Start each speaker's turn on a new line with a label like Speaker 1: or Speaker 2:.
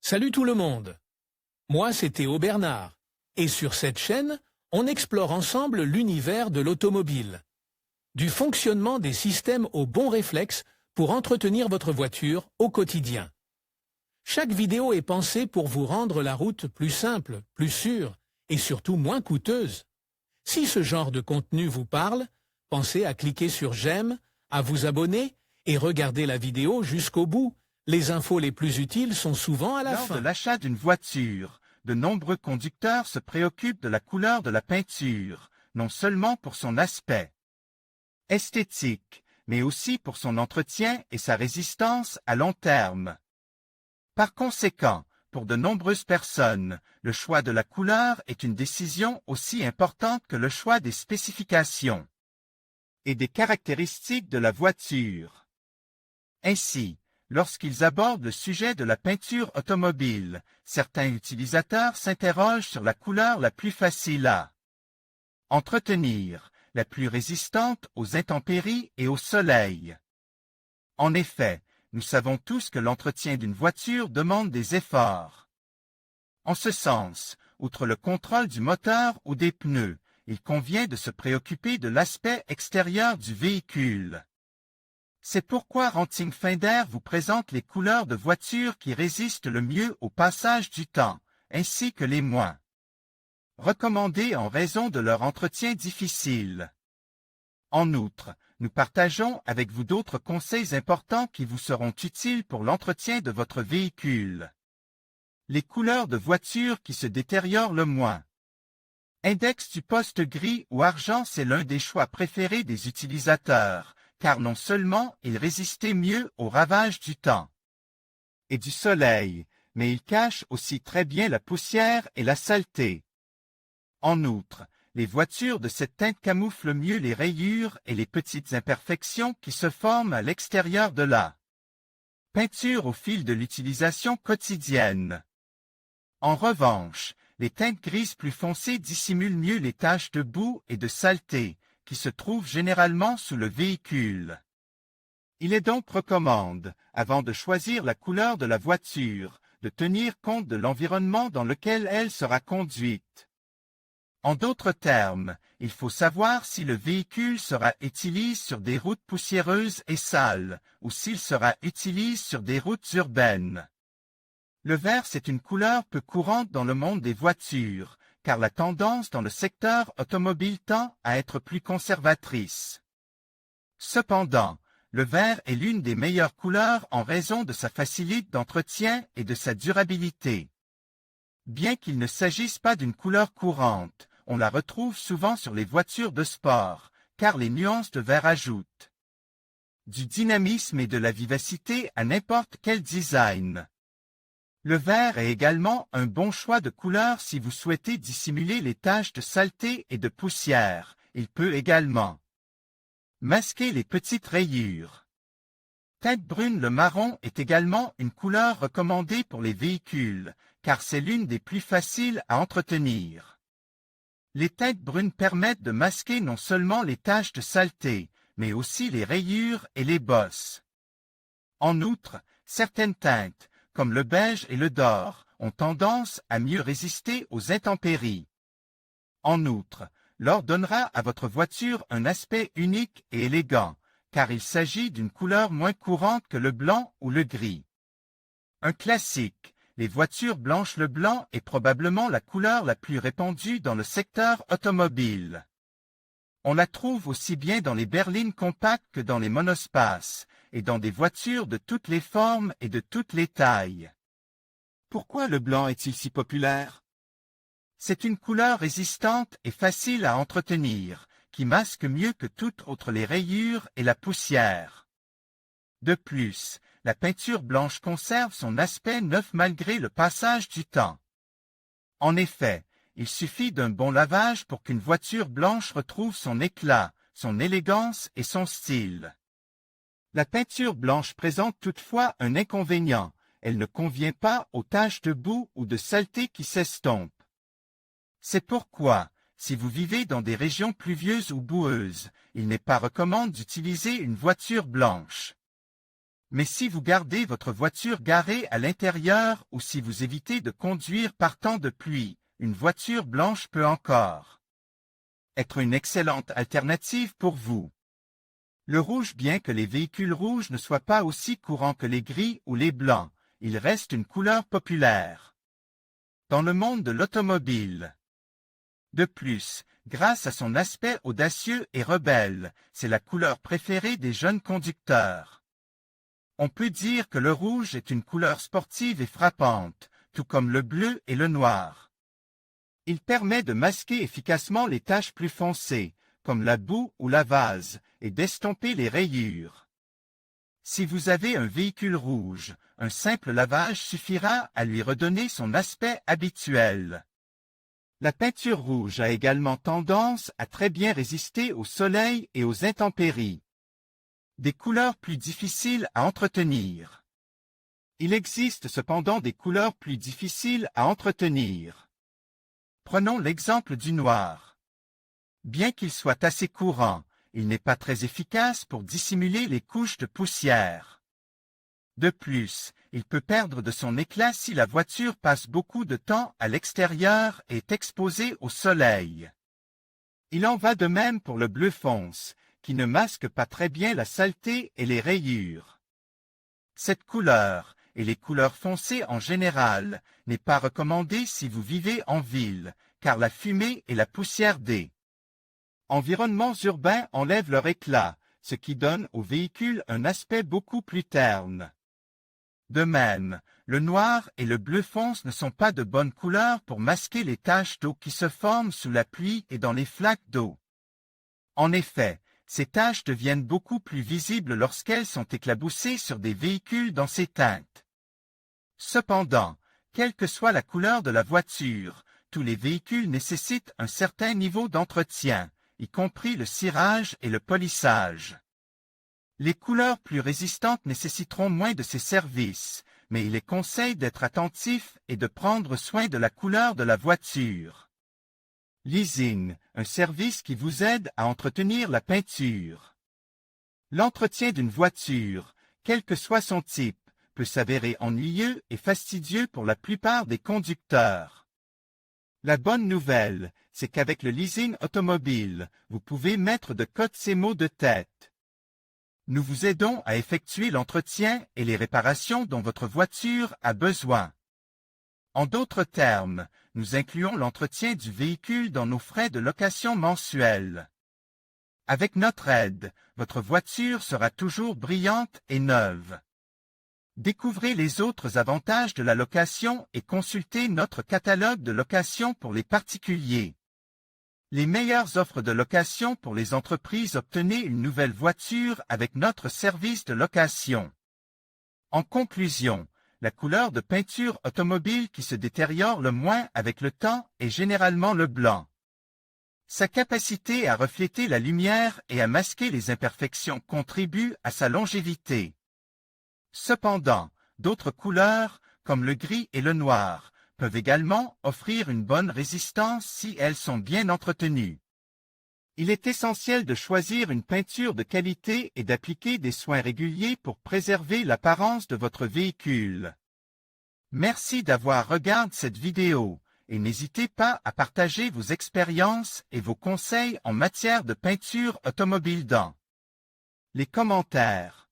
Speaker 1: Salut tout le monde. Moi, c'est Théo Bernard. Et sur cette chaîne, on explore ensemble l'univers de l'automobile. Du fonctionnement des systèmes aux bons réflexes pour entretenir votre voiture au quotidien. Chaque vidéo est pensée pour vous rendre la route plus simple, plus sûre et surtout moins coûteuse. Si ce genre de contenu vous parle, pensez à cliquer sur j'aime, à vous abonner et regarder la vidéo jusqu'au bout. Les infos les plus utiles sont souvent à la fin.
Speaker 2: Lors de l'achat d'une voiture, de nombreux conducteurs se préoccupent de la couleur de la peinture, non seulement pour son aspect esthétique, mais aussi pour son entretien et sa résistance à long terme. Par conséquent, pour de nombreuses personnes, le choix de la couleur est une décision aussi importante que le choix des spécifications et des caractéristiques de la voiture. Ainsi, lorsqu'ils abordent le sujet de la peinture automobile, certains utilisateurs s'interrogent sur la couleur la plus facile à entretenir, la plus résistante aux intempéries et au soleil. En effet, nous savons tous que l'entretien d'une voiture demande des efforts. En ce sens, outre le contrôle du moteur ou des pneus, il convient de se préoccuper de l'aspect extérieur du véhicule. C'est pourquoi Ranting Finder vous présente les couleurs de voitures qui résistent le mieux au passage du temps, ainsi que les moins recommandées en raison de leur entretien difficile. En outre, nous partageons avec vous d'autres conseils importants qui vous seront utiles pour l'entretien de votre véhicule. Les couleurs de voitures qui se détériorent le moins. Index du poste gris ou argent, c'est l'un des choix préférés des utilisateurs, car non seulement il résistait mieux aux ravages du temps et du soleil, mais il cache aussi très bien la poussière et la saleté. En outre, les voitures de cette teinte camouflent mieux les rayures et les petites imperfections qui se forment à l'extérieur de la peinture au fil de l'utilisation quotidienne. En revanche, les teintes grises plus foncées dissimulent mieux les taches de boue et de saleté, qui se trouvent généralement sous le véhicule. Il est donc recommandé, avant de choisir la couleur de la voiture, de tenir compte de l'environnement dans lequel elle sera conduite. En d'autres termes, il faut savoir si le véhicule sera utilisé sur des routes poussiéreuses et sales, ou s'il sera utilisé sur des routes urbaines. Le vert, c'est une couleur peu courante dans le monde des voitures, car la tendance dans le secteur automobile tend à être plus conservatrice. Cependant, le vert est l'une des meilleures couleurs en raison de sa facilité d'entretien et de sa durabilité. Bien qu'il ne s'agisse pas d'une couleur courante, on la retrouve souvent sur les voitures de sport, car les nuances de vert ajoutent du dynamisme et de la vivacité à n'importe quel design. Le vert est également un bon choix de couleur si vous souhaitez dissimuler les taches de saleté et de poussière. Il peut également masquer les petites rayures. Teinte brune, le marron est également une couleur recommandée pour les véhicules, car c'est l'une des plus faciles à entretenir. Les teintes brunes permettent de masquer non seulement les taches de saleté, mais aussi les rayures et les bosses. En outre, certaines teintes, comme le beige et le doré, ont tendance à mieux résister aux intempéries. En outre, l'or donnera à votre voiture un aspect unique et élégant, car il s'agit d'une couleur moins courante que le blanc ou le gris. Un classique, les voitures blanches. Le blanc est probablement la couleur la plus répandue dans le secteur automobile. On la trouve aussi bien dans les berlines compactes que dans les monospaces, et dans des voitures de toutes les formes et de toutes les tailles. Pourquoi le blanc est-il si populaire? C'est une couleur résistante et facile à entretenir, qui masque mieux que toute autre les rayures et la poussière. De plus, la peinture blanche conserve son aspect neuf malgré le passage du temps. En effet, il suffit d'un bon lavage pour qu'une voiture blanche retrouve son éclat, son élégance et son style. La peinture blanche présente toutefois un inconvénient, elle ne convient pas aux taches de boue ou de saleté qui s'estompent. C'est pourquoi, si vous vivez dans des régions pluvieuses ou boueuses, il n'est pas recommandé d'utiliser une voiture blanche. Mais si vous gardez votre voiture garée à l'intérieur ou si vous évitez de conduire par temps de pluie, une voiture blanche peut encore être une excellente alternative pour vous. Le rouge, bien que les véhicules rouges ne soient pas aussi courants que les gris ou les blancs, il reste une couleur populaire dans le monde de l'automobile. De plus, grâce à son aspect audacieux et rebelle, c'est la couleur préférée des jeunes conducteurs. On peut dire que le rouge est une couleur sportive et frappante, tout comme le bleu et le noir. Il permet de masquer efficacement les taches plus foncées, comme la boue ou la vase, et d'estomper les rayures. Si vous avez un véhicule rouge, un simple lavage suffira à lui redonner son aspect habituel. La peinture rouge a également tendance à très bien résister au soleil et aux intempéries. Des couleurs plus difficiles à entretenir. Il existe cependant des couleurs plus difficiles à entretenir. Prenons l'exemple du noir. Bien qu'il soit assez courant, il n'est pas très efficace pour dissimuler les couches de poussière. De plus, il peut perdre de son éclat si la voiture passe beaucoup de temps à l'extérieur et est exposée au soleil. Il en va de même pour le bleu fonce, qui ne masque pas très bien la saleté et les rayures. Cette couleur, et les couleurs foncées en général, n'est pas recommandée si vous vivez en ville, car la fumée et la poussière des environnements urbains enlèvent leur éclat, ce qui donne au véhicule un aspect beaucoup plus terne. De même, le noir et le bleu fonce ne sont pas de bonnes couleurs pour masquer les taches d'eau qui se forment sous la pluie et dans les flaques d'eau. En effet, ces taches deviennent beaucoup plus visibles lorsqu'elles sont éclaboussées sur des véhicules dans ces teintes. Cependant, quelle que soit la couleur de la voiture, tous les véhicules nécessitent un certain niveau d'entretien, y compris le cirage et le polissage. Les couleurs plus résistantes nécessiteront moins de ces services, mais il est conseillé d'être attentif et de prendre soin de la couleur de la voiture. Leasing, un service qui vous aide à entretenir la peinture. L'entretien d'une voiture, quel que soit son type, peut s'avérer ennuyeux et fastidieux pour la plupart des conducteurs. La bonne nouvelle, c'est qu'avec le leasing automobile, vous pouvez mettre de côté ces maux de tête. Nous vous aidons à effectuer l'entretien et les réparations dont votre voiture a besoin. En d'autres termes, nous incluons l'entretien du véhicule dans nos frais de location mensuels. Avec notre aide, votre voiture sera toujours brillante et neuve. Découvrez les autres avantages de la location et consultez notre catalogue de location pour les particuliers. Les meilleures offres de location pour les entreprises. Obtenez une nouvelle voiture avec notre service de location. En conclusion, la couleur de peinture automobile qui se détériore le moins avec le temps est généralement le blanc. Sa capacité à refléter la lumière et à masquer les imperfections contribue à sa longévité. Cependant, d'autres couleurs, comme le gris et le noir, peuvent également offrir une bonne résistance si elles sont bien entretenues. Il est essentiel de choisir une peinture de qualité et d'appliquer des soins réguliers pour préserver l'apparence de votre véhicule. Merci d'avoir regardé cette vidéo et n'hésitez pas à partager vos expériences et vos conseils en matière de peinture automobile dans les commentaires.